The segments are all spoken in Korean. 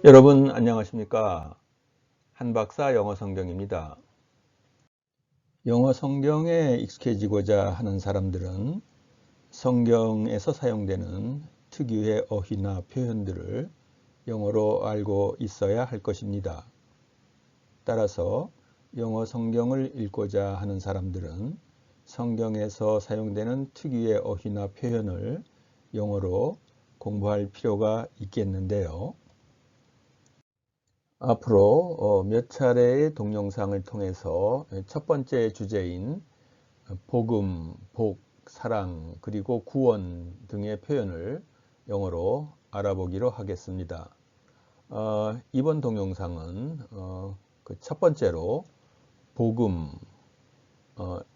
여러분 안녕하십니까? 한박사 영어 성경입니다. 영어 성경에 익숙해지고자 하는 사람들은 성경에서 사용되는 특유의 어휘나 표현들을 영어로 알고 있어야 할 것입니다. 따라서 영어 성경을 읽고자 하는 사람들은 성경에서 사용되는 특유의 어휘나 표현을 영어로 공부할 필요가 있겠는데요. 앞으로 몇 차례의 동영상을 통해서 첫 번째 주제인 복음, 복, 사랑, 그리고 구원 등의 표현을 영어로 알아보기로 하겠습니다. 이번 동영상은 그 첫 번째로 복음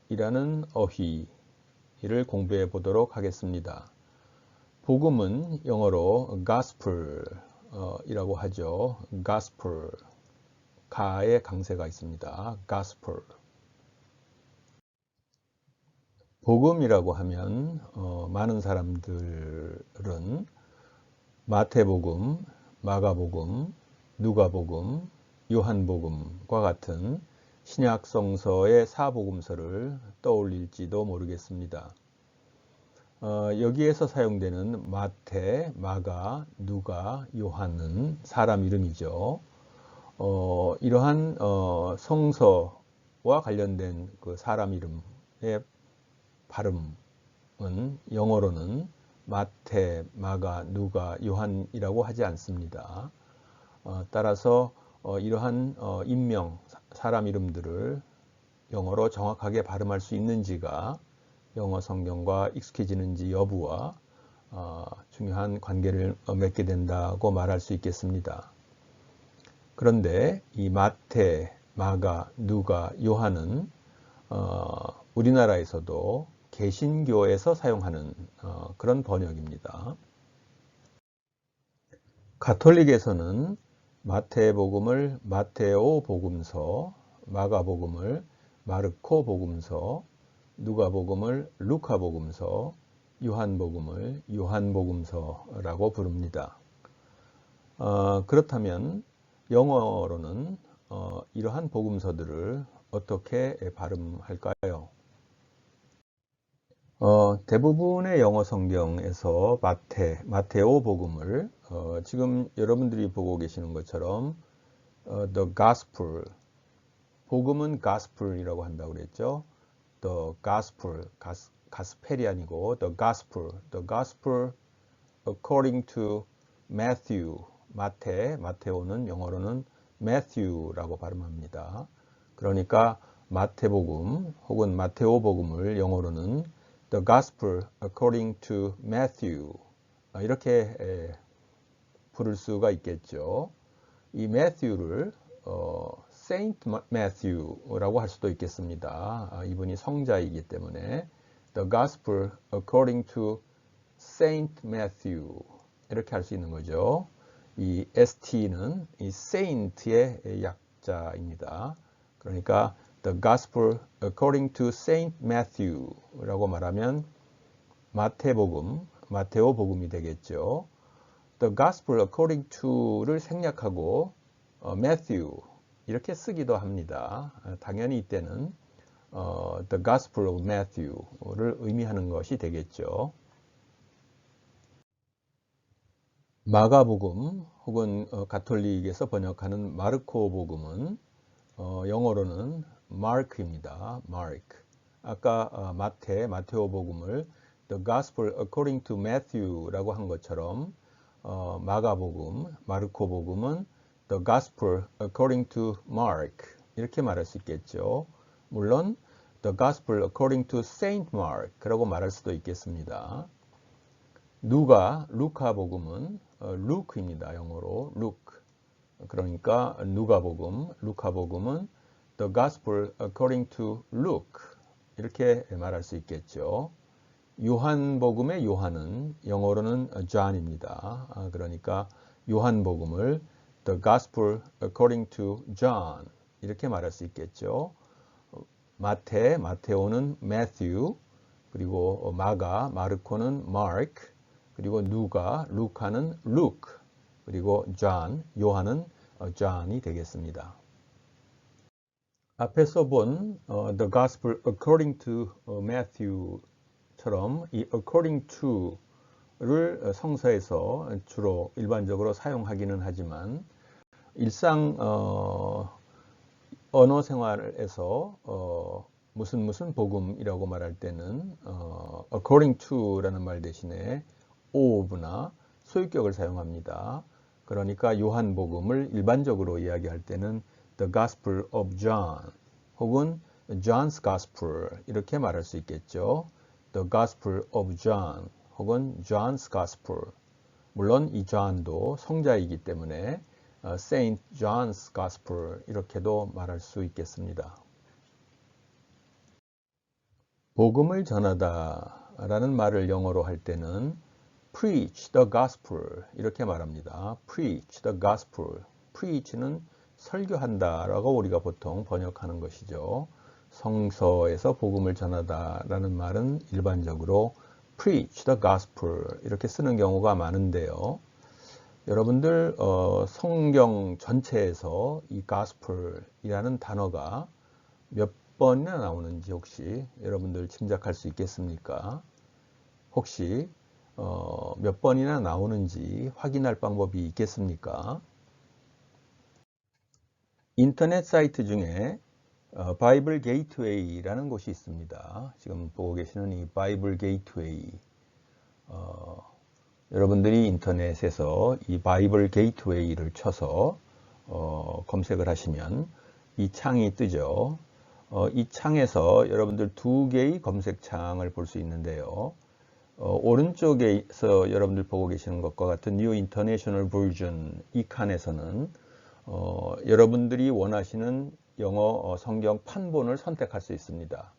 이라는 어휘를 공부해 보도록 하겠습니다. 복음은 영어로 gospel 이라고 하죠. gospel, 가의 강세가 있습니다. gospel. 복음이라고 하면 많은 사람들은 마태복음, 마가복음, 누가복음, 요한복음과 같은 신약 성서의 사복음서를 떠올릴지도 모르겠습니다. 여기에서 사용되는 마태, 마가, 누가, 요한은 사람 이름이죠. 이러한 성서와 관련된 그 사람 이름의 발음은 영어로는 마태, 마가, 누가, 요한이라고 하지 않습니다. 따라서 이러한 인명, 사람 이름들을 영어로 정확하게 발음할 수 있는지가 영어 성경과 익숙해지는지 여부와 중요한 관계를 맺게 된다고 말할 수 있겠습니다. 그런데 이 마태, 마가, 누가, 요한은 우리나라에서도 개신교에서 사용하는 그런 번역입니다. 가톨릭에서는 마태복음을 마테오 복음서, 마가복음을 마르코 복음서, 누가복음을 루카 복음서, 요한복음을 요한복음서라고 부릅니다. 그렇다면 영어로는 이러한 복음서들을 어떻게 발음할까요? 대부분의 영어 성경에서 마테오 복음을 지금 여러분들이 보고 계시는 것처럼 the gospel, 복음은 gospel이라고 한다고 그랬죠. the gospel, 가스펠이 아니고 the gospel according to Matthew, 마테오는 영어로는 Matthew라고 발음합니다. 그러니까 마태복음 혹은 마테오 복음을 영어로는 The Gospel according to Matthew 이렇게 부를 수가 있겠죠. 이 Matthew를 Saint Matthew라고 할 수도 있겠습니다. 이분이 성자이기 때문에 The Gospel according to Saint Matthew 이렇게 할 수 있는 거죠. 이 ST는 이 Saint의 약자입니다. 그러니까 The Gospel according to Saint Matthew라고 말하면 마태복음, 마테오 복음이 되겠죠. The Gospel according to를 생략하고 Matthew 이렇게 쓰기도 합니다. 당연히 이때는 The Gospel of Matthew를 의미하는 것이 되겠죠. 마가복음 혹은 가톨릭에서 번역하는 마르코 복음은 영어로는 Mark입니다. Mark. 아까 마테오 복음을 The Gospel according to Matthew라고 한 것처럼 마가복음, 마르코 복음은 The Gospel according to Mark 이렇게 말할 수 있겠죠. 물론 The Gospel according to Saint Mark라고 말할 수도 있겠습니다. 루카 복음은 루크입니다. 영어로 루크. 그러니까 루카 복음은 The Gospel according to Luke 이렇게 말할 수 있겠죠. 요한복음의 요한은 영어로는 John입니다. 그러니까 요한복음을 The Gospel according to John 이렇게 말할 수 있겠죠. 마테오는 Matthew, 그리고 마르코는 Mark, 그리고 루카는 Luke, 그리고 John, 요한은 John이 되겠습니다. 앞에서 본 The Gospel According to Matthew처럼 이 According to를 성서에서 주로 일반적으로 사용하기는 하지만 일상 언어 생활에서 무슨 복음이라고 말할 때는 according to라는 말 대신에 of나 소유격을 사용합니다. 그러니까 요한복음을 일반적으로 이야기할 때는 the Gospel of John 혹은 John's Gospel 이렇게 말할 수 있겠죠. the Gospel of John 혹은 John's Gospel. 물론 이 John도 성자이기 때문에 Saint John's Gospel 이렇게도 말할 수 있겠습니다. 복음을 전하다 라는 말을 영어로 할 때는 preach the gospel 이렇게 말합니다. preach the gospel. preach는 설교한다 라고 우리가 보통 번역하는 것이죠. 성서에서 복음을 전하다 라는 말은 일반적으로 preach the gospel 이렇게 쓰는 경우가 많은데요. 여러분들 성경 전체에서 이 gospel이라는 단어가 몇 번이나 나오는지 혹시 여러분들 짐작할 수 있겠습니까? 혹시 몇 번이나 나오는지 확인할 방법이 있겠습니까? 인터넷 사이트 중에 바이블 게이트웨이라는 곳이 있습니다. 지금 보고 계시는 이 바이블 게이트웨이. 여러분들이 인터넷에서 이 바이블 게이트웨이를 쳐서 검색을 하시면 이 창이 뜨죠. 이 창에서 여러분들 두 개의 검색창을 볼 수 있는데요. 오른쪽에서 여러분들 보고 계시는 것과 같은 New International Version 이 칸에서는 여러분들이 원하시는 영어 성경 판본을 선택할 수 있습니다.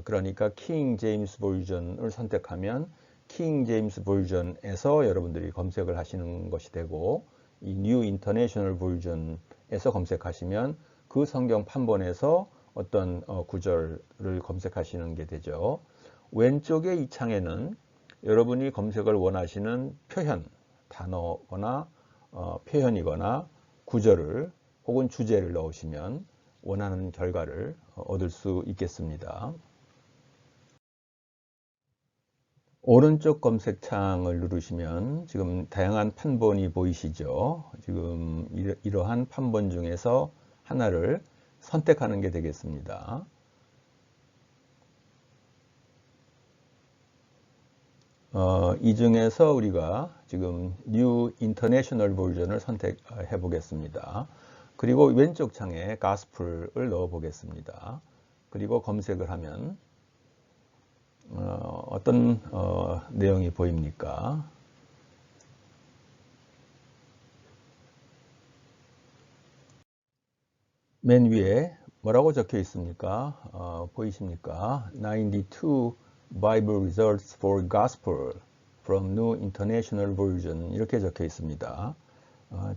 그러니까 King James Version을 선택하면 King James Version에서 여러분들이 검색을 하시는 것이 되고 이 New International Version에서 검색하시면 그 성경 판본에서 어떤 구절을 검색하시는 게 되죠. 왼쪽의 이 창에는 여러분이 검색을 원하시는 표현, 단어거나 표현이거나 구절을 혹은 주제를 넣으시면 원하는 결과를 얻을 수 있겠습니다. 오른쪽 검색창을 누르시면 지금 다양한 판본이 보이시죠? 지금 이러한 판본 중에서 하나를 선택하는 게 되겠습니다. 이 중에서 우리가 지금 New International Version을 선택해 보겠습니다. 그리고 왼쪽 창에 Gospel을 넣어 보겠습니다. 그리고 검색을 하면 어떤 내용이 보입니까? 맨 위에 뭐라고 적혀 있습니까? 보이십니까? 92 Bible Results for Gospel from New International Version 이렇게 적혀 있습니다.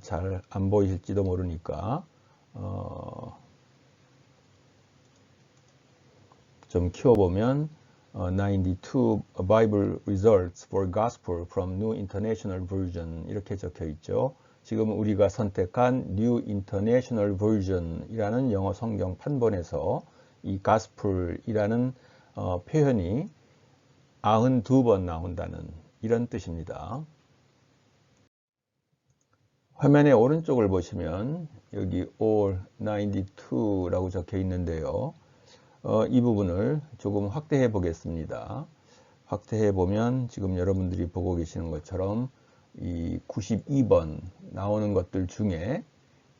잘 안 보이실지도 모르니까 좀 키워보면 92 Bible Results for Gospel from New International Version 이렇게 적혀 있죠. 지금 우리가 선택한 New International Version이라는 영어 성경 판본에서 이 Gospel이라는 표현이 92번 나온다는 이런 뜻입니다. 화면의 오른쪽을 보시면 여기 All 92라고 적혀 있는데요. 이 부분을 조금 확대해 보겠습니다. 확대해 보면 지금 여러분들이 보고 계시는 것처럼 이 92번 나오는 것들 중에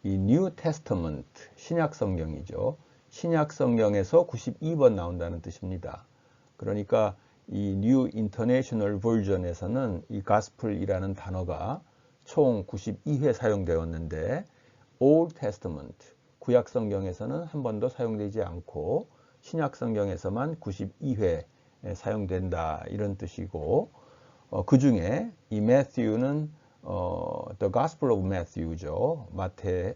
이 New Testament 신약 성경이죠. 신약 성경에서 92번 나온다는 뜻입니다. 그러니까 이 New International Version에서는 이 Gospel이라는 단어가 총 92회 사용되었는데 Old Testament 구약 성경에서는 한 번도 사용되지 않고 신약 성경에서만 92회 사용된다 이런 뜻이고 그 중에 이 Matthew는 The Gospel of Matthew죠. 마테오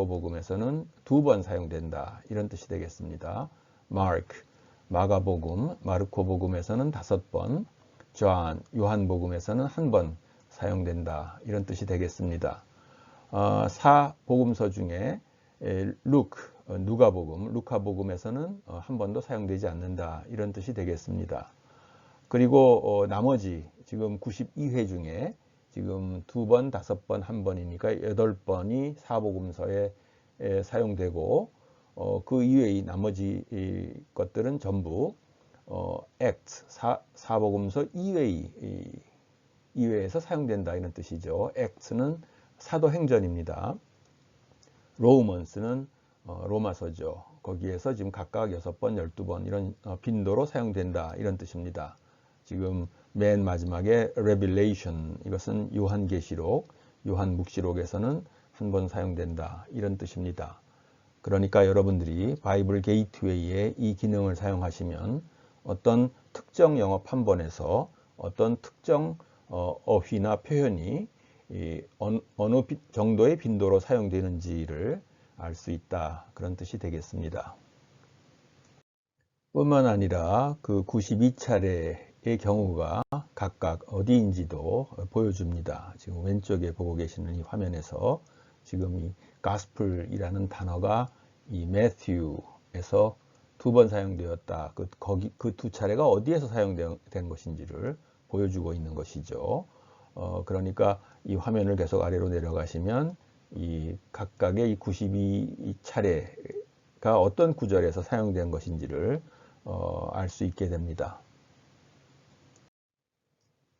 복음에서는 2번 사용된다 이런 뜻이 되겠습니다. Mark 마가복음, 마르코 복음에서는 5번, John 요한 복음에서는 1번 사용된다 이런 뜻이 되겠습니다. 사복음서 중에 누가복음, 루카복음에서는 한 번도 사용되지 않는다 이런 뜻이 되겠습니다. 그리고 나머지 지금 92회 중에 지금 2번, 5번, 1번이니까 8번이 사복음서에 사용되고 그 이외의 나머지 것들은 전부 act, 사복음서 이외에서 사용된다 이런 뜻이죠. act는 사도행전입니다. 로마서는 로마서죠. 거기에서 지금 각각 6번, 12번 이런 빈도로 사용된다 이런 뜻입니다. 지금 맨 마지막에 Revelation, 이것은 요한계시록, 요한묵시록에서는 한 번 사용된다 이런 뜻입니다. 그러니까 여러분들이 바이블 게이트웨이에 이 기능을 사용하시면 어떤 특정 영어 판본에서 어떤 특정 어휘나 표현이 어느 정도의 빈도로 사용되는지를 알 수 있다 그런 뜻이 되겠습니다. 뿐만 아니라 그 92차례의 경우가 각각 어디인지도 보여줍니다. 지금 왼쪽에 보고 계시는 이 화면에서 지금 이 gospel이라는 단어가 이 Matthew에서 2번 사용되었다. 그 2차례가 어디에서 사용된 것인지를 보여주고 있는 것이죠. 그러니까 이 화면을 계속 아래로 내려가시면 이 각각의 이 92차례가 어떤 구절에서 사용된 것인지를 알 수 있게 됩니다.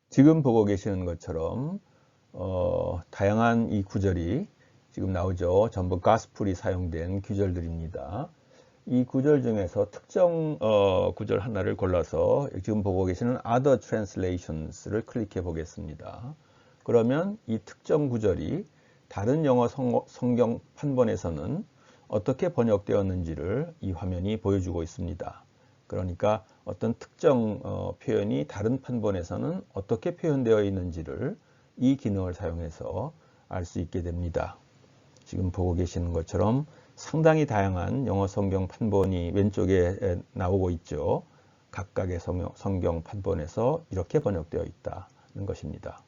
지금 보고 계시는 것처럼 다양한 이 구절이 지금 나오죠. 전부 가스풀이 사용된 구절들입니다. 이 구절 중에서 특정 구절 하나를 골라서 지금 보고 계시는 Other Translations를 클릭해 보겠습니다. 그러면 이 특정 구절이 다른 영어 성경 판본에서는 어떻게 번역되었는지를 이 화면이 보여주고 있습니다. 그러니까 어떤 특정 표현이 다른 판본에서는 어떻게 표현되어 있는지를 이 기능을 사용해서 알 수 있게 됩니다. 지금 보고 계시는 것처럼 상당히 다양한 영어 성경 판본이 왼쪽에 나오고 있죠. 각각의 성경 판본에서 이렇게 번역되어 있다는 것입니다.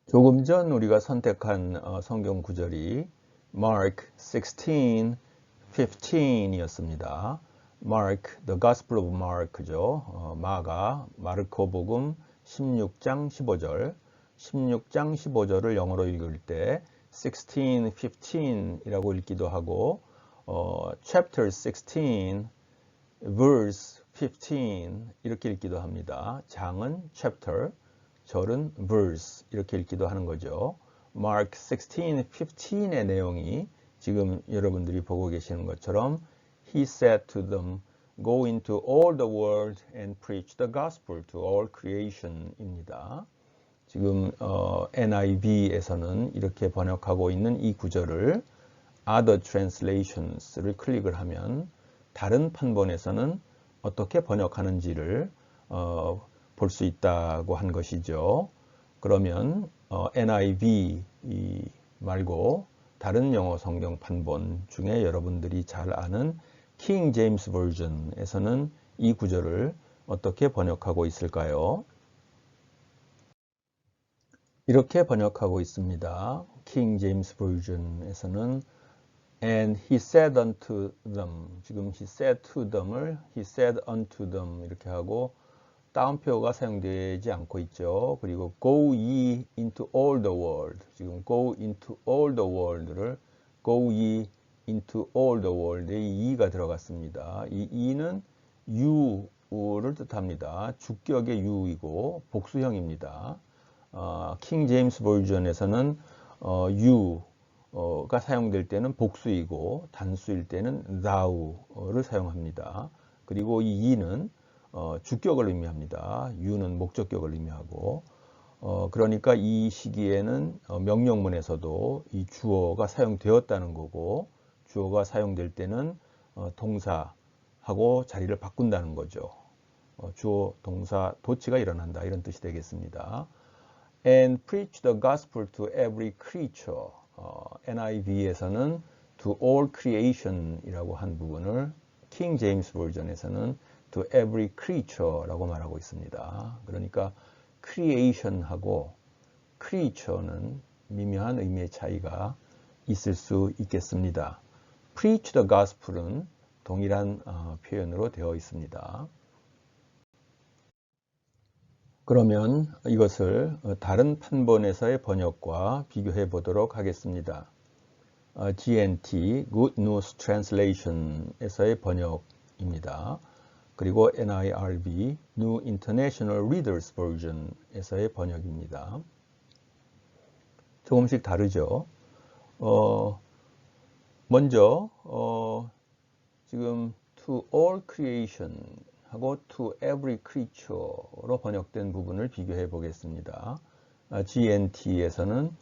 조금 전 우리가 선택한 성경 구절이 Mark 16, 15이었습니다. Mark, the Gospel of Mark죠. 마르코복음 16장 15절, 16장 15절을 영어로 읽을 때 16, 15이라고 읽기도 하고 chapter 16, verse 15 이렇게 읽기도 합니다. 장은 chapter, 절은 verse 이렇게 읽기도 하는 거죠. Mark 16, 15의 내용이 지금 여러분들이 보고 계시는 것처럼 He said to them, Go into all the world and preach the gospel to all creation입니다. 지금 NIV에서는 이렇게 번역하고 있는 이 구절을 Other Translations를 클릭을 하면 다른 판본에서는 어떻게 번역하는지를 볼 수 있다고 한 것이죠. 그러면 NIV 말고 다른 영어 성경 판본 중에 여러분들이 잘 아는 King James Version에서는 이 구절을 어떻게 번역하고 있을까요? 이렇게 번역하고 있습니다. King James Version에서는 And he said unto them, 지금 he said to them을 he said unto them 이렇게 하고 따옴표가 사용되지 않고 있죠. 그리고 go ye into all the world, 지금 go into all the world를 go ye into all the world에 이 e가 들어갔습니다. 이 e는 you를 뜻합니다. 주격의 you이고 복수형입니다. 킹 제임스 버전에서는 you가 사용될 때는 복수이고 단수일 때는 thou를 사용합니다. 그리고 이 e는 주격을 의미합니다. you는 목적격을 의미하고 그러니까 이 시기에는 명령문에서도 이 주어가 사용되었다는 거고 주어가 사용될 때는 동사하고 자리를 바꾼다는 거죠. 주어, 동사, 도치가 일어난다 이런 뜻이 되겠습니다. And preach the gospel to every creature. NIV에서는 to all creation이라고 한 부분을 킹 제임스 버전에서는 to every creature라고 말하고 있습니다. 그러니까 creation하고 creature는 미묘한 의미의 차이가 있을 수 있겠습니다. preach the gospel은 동일한 표현으로 되어 있습니다. 그러면 이것을 다른 판본에서의 번역과 비교해 보도록 하겠습니다. GNT, Good News Translation에서의 번역입니다. 그리고 NIRV, New International Reader's Version에서의 번역입니다. 조금씩 다르죠. 먼저 지금 to all creation 하고 to every creature로 번역된 부분을 비교해 보겠습니다. GNT에서는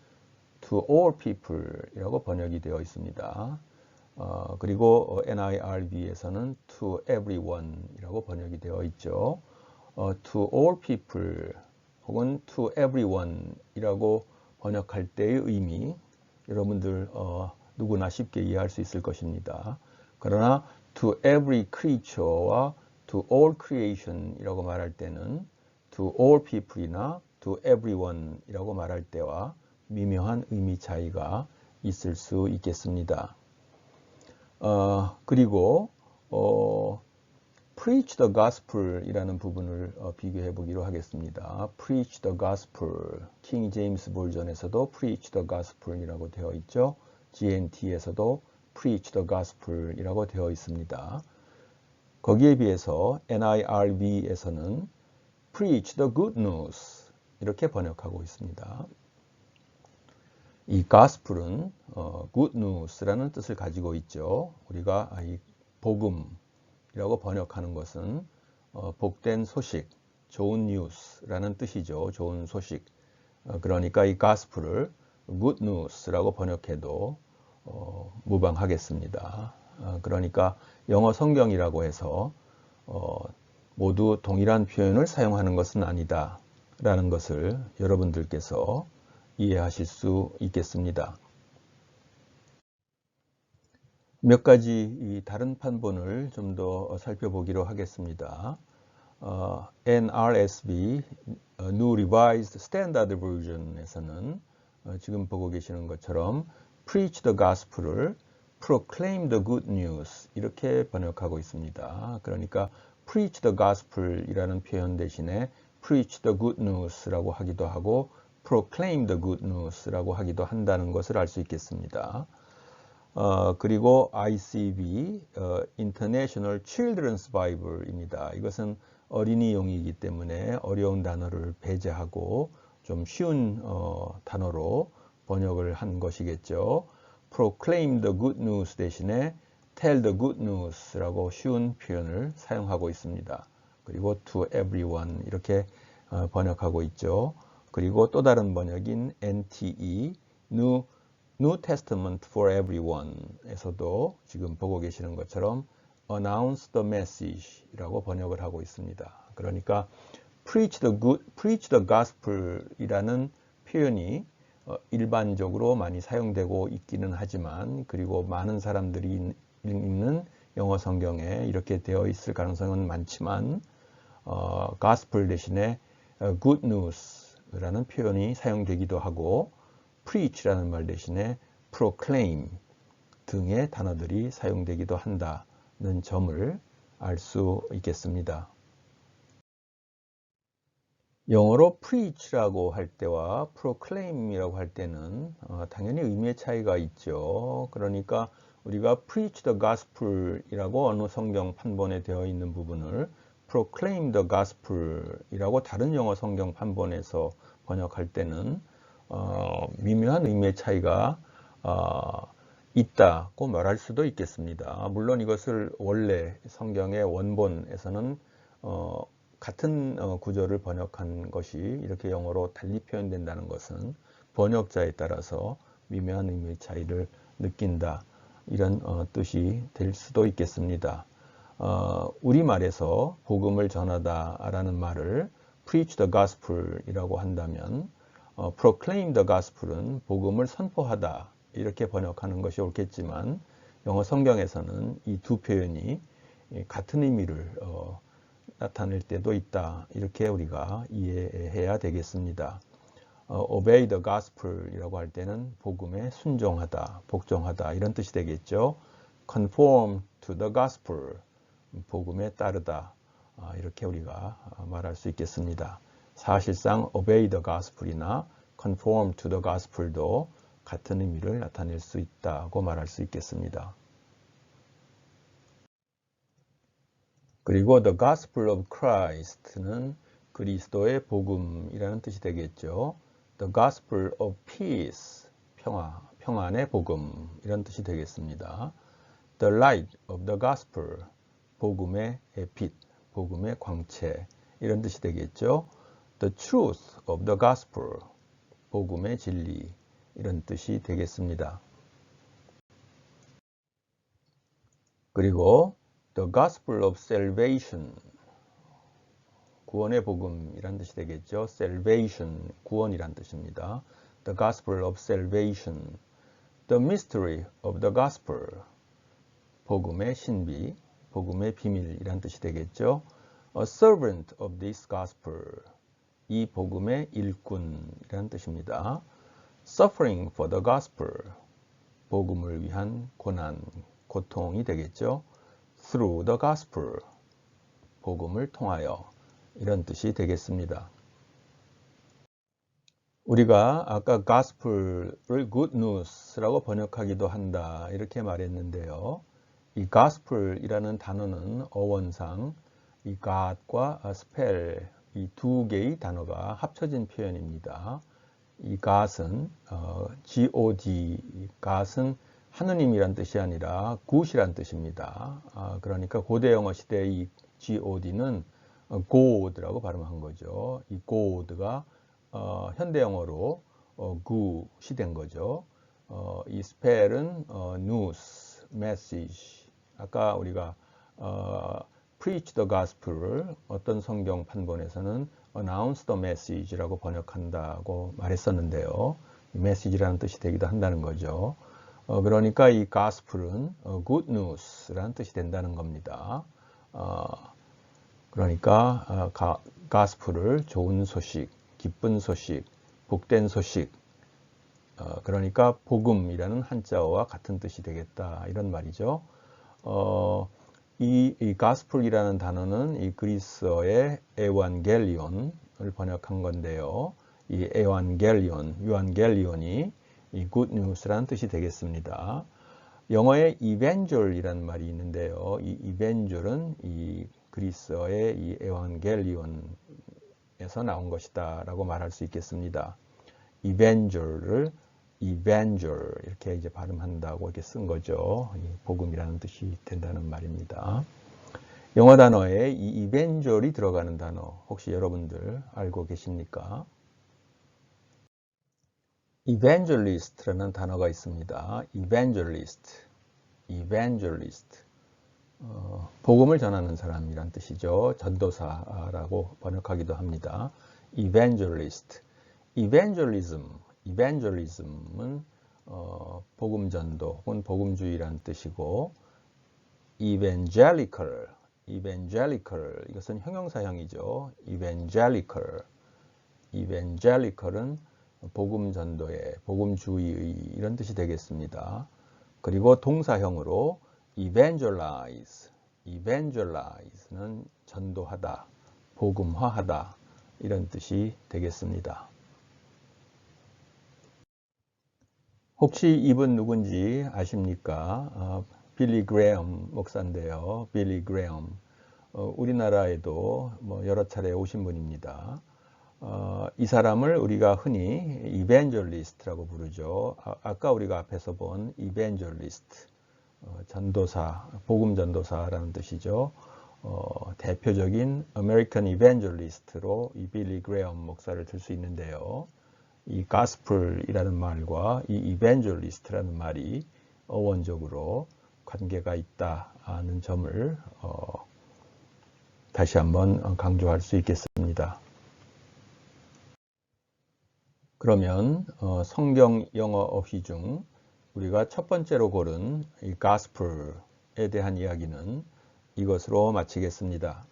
to all people 이라고 번역이 되어 있습니다. 그리고 NIRV에서는 to everyone 이라고 번역이 되어 있죠. to all people 혹은 to everyone 이라고 번역할 때의 의미 여러분들 누구나 쉽게 이해할 수 있을 것입니다. 그러나 to every creature와 to all creation 이라고 말할 때는 to all people이나 to everyone 이라고 말할 때와 미묘한 의미 차이가 있을 수 있겠습니다. 그리고 preach the gospel 이라는 부분을 비교해 보기로 하겠습니다. preach the gospel, 킹 제임스 버전에서도 preach the gospel 이라고 되어 있죠. GNT에서도 preach the gospel 이라고 되어 있습니다. 거기에 비해서 NIRV에서는 preach the good news 이렇게 번역하고 있습니다. 이 gospel은 good news라는 뜻을 가지고 있죠. 우리가 이 복음이라고 번역하는 것은 복된 소식, 좋은 뉴스라는 뜻이죠. 좋은 소식. 그러니까 이 gospel을 good news라고 번역해도 무방하겠습니다. 그러니까 영어 성경이라고 해서 모두 동일한 표현을 사용하는 것은 아니다 라는 것을 여러분들께서 이해하실 수 있겠습니다. 몇 가지 이 다른 판본을 좀 더 살펴보기로 하겠습니다. NRSV, New Revised Standard Version에서는 지금 보고 계시는 것처럼 Preach the Gospel을 Proclaim the Good News 이렇게 번역하고 있습니다. 그러니까 Preach the Gospel 이라는 표현 대신에 Preach the Good News라고 하기도 하고 Proclaim the Good News라고 하기도 한다는 것을 알 수 있겠습니다. 그리고 ICB, International Children's Bible입니다. 이것은 어린이용이기 때문에 어려운 단어를 배제하고 좀 쉬운 단어로 번역을 한 것이겠죠. Proclaim the Good News 대신에 Tell the Good News라고 쉬운 표현을 사용하고 있습니다. 그리고 To Everyone 이렇게 번역하고 있죠. 그리고 또 다른 번역인 NTE, New Testament for Everyone 에서도 지금 보고 계시는 것처럼 Announce the Message 이라고 번역을 하고 있습니다. 그러니까 Preach the Gospel 이라는 표현이 일반적으로 많이 사용되고 있기는 하지만 그리고 많은 사람들이 읽는 영어 성경에 이렇게 되어 있을 가능성은 많지만 Gospel 대신에 Good News 라는 표현이 사용되기도 하고 preach라는 말 대신에 proclaim 등의 단어들이 사용되기도 한다는 점을 알 수 있겠습니다. 영어로 preach라고 할 때와 proclaim이라고 할 때는 당연히 의미의 차이가 있죠. 그러니까 우리가 preach the gospel이라고 어느 성경 판본에 되어 있는 부분을 proclaim the gospel이라고 다른 영어 성경 판본에서 번역할 때는 미묘한 의미의 차이가 있다고 말할 수도 있겠습니다. 물론 이것을 원래 성경의 원본에서는 같은 구절을 번역한 것이 이렇게 영어로 달리 표현된다는 것은 번역자에 따라서 미묘한 의미의 차이를 느낀다 이런 뜻이 될 수도 있겠습니다. 우리말에서 복음을 전하다라는 말을 preach the gospel 이라고 한다면 proclaim the gospel은 복음을 선포하다 이렇게 번역하는 것이 옳겠지만 영어 성경에서는 이 두 표현이 같은 의미를 나타낼 때도 있다. 이렇게 우리가 이해해야 되겠습니다. obey the gospel 이라고 할 때는 복음에 순종하다, 복종하다 이런 뜻이 되겠죠. conform to the gospel, 복음에 따르다. 이렇게 우리가 말할 수 있겠습니다. 사실상 obey the gospel이나 conform to the gospel도 같은 의미를 나타낼 수 있다고 말할 수 있겠습니다. 그리고 the gospel of Christ는 그리스도의 복음이라는 뜻이 되겠죠. the gospel of peace, 평안의 복음 이런 뜻이 되겠습니다. the light of the gospel, 복음의 빛, 복음의 광채 이런 뜻이 되겠죠. the truth of the gospel, 복음의 진리 이런 뜻이 되겠습니다. 그리고 the gospel of salvation, 구원의 복음이란 뜻이 되겠죠. salvation, 구원이란 뜻입니다. the gospel of salvation, the mystery of the gospel, 복음의 신비, 복음의 비밀이란 뜻이 되겠죠. a servant of this gospel, 이 복음의 일꾼이란 뜻입니다. suffering for the gospel, 복음을 위한 고난, 고통이 되겠죠. through the gospel, 복음을 통하여 이런 뜻이 되겠습니다. 우리가 아까 gospel을 good news라고 번역하기도 한다 이렇게 말했는데요. 이 gospel이라는 단어는 어원상 이 God과 spell 이 두 개의 단어가 합쳐진 표현입니다. 이 God은 G-O-D, God은 하느님이란 뜻이 아니라 굿이란 뜻입니다. 그러니까 고대 영어 시대의 이 God는 God라고 발음한 거죠. 이 God가 현대 영어로 굿이 된 거죠. 이 spell은 news, message. 아까 우리가 preach the gospel을 어떤 성경 판본에서는 announce the message라고 번역한다고 말했었는데요. message라는 뜻이 되기도 한다는 거죠. 그러니까 이 gospel은 good news라는 뜻이 된다는 겁니다. 그러니까 gospel을 좋은 소식, 기쁜 소식, 복된 소식, 그러니까 복음이라는 한자어와 같은 뜻이 되겠다 이런 말이죠. 이 gospel이라는 단어는 이 그리스어의 에반겔리온을 번역한 건데요. 이 유한겔리온이 이 good news라는 뜻이 되겠습니다. 영어에 evangel이라는 말이 있는데요. 이 evangel은 이 그리스어의 이 에반겔리온에서 나온 것이다라고 말할 수 있겠습니다. evangel을 evangel 이렇게 이제 발음한다고 이렇게 쓴 거죠. 복음이라는 뜻이 된다는 말입니다. 영어 단어에 이 evangel이 들어가는 단어 혹시 여러분들 알고 계십니까? evangelist라는 단어가 있습니다. evangelist. 복음을 전하는 사람이란 뜻이죠. 전도사라고 번역하기도 합니다. evangelist. evangelism은 복음 전도 혹은 복음주의란 뜻이고 evangelical 이것은 형용사형이죠. evangelical은 복음 전도의 복음주의의 이런 뜻이 되겠습니다. 그리고 동사형으로 evangelize는 전도하다, 복음화하다 이런 뜻이 되겠습니다. 혹시 이분 누군지 아십니까? 빌리 그레엄 목사인데요. 빌리 그레엄. 우리나라에도 여러 차례 오신 분입니다. 이 사람을 우리가 흔히 이벤젤리스트라고 부르죠. 아까 우리가 앞에서 본 이벤젤리스트, 전도사, 복음 전도사라는 뜻이죠. 대표적인 아메리칸 이벤젤리스트로 이 빌리 그레엄 목사를 들 수 있는데요. 이 gospel이라는 말과 이 evangelist라는 말이 어원적으로 관계가 있다는 점을 다시 한번 강조할 수 있겠습니다. 그러면 성경 영어 어휘 중 우리가 첫 번째로 고른 이 gospel에 대한 이야기는 이것으로 마치겠습니다.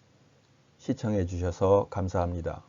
시청해 주셔서 감사합니다.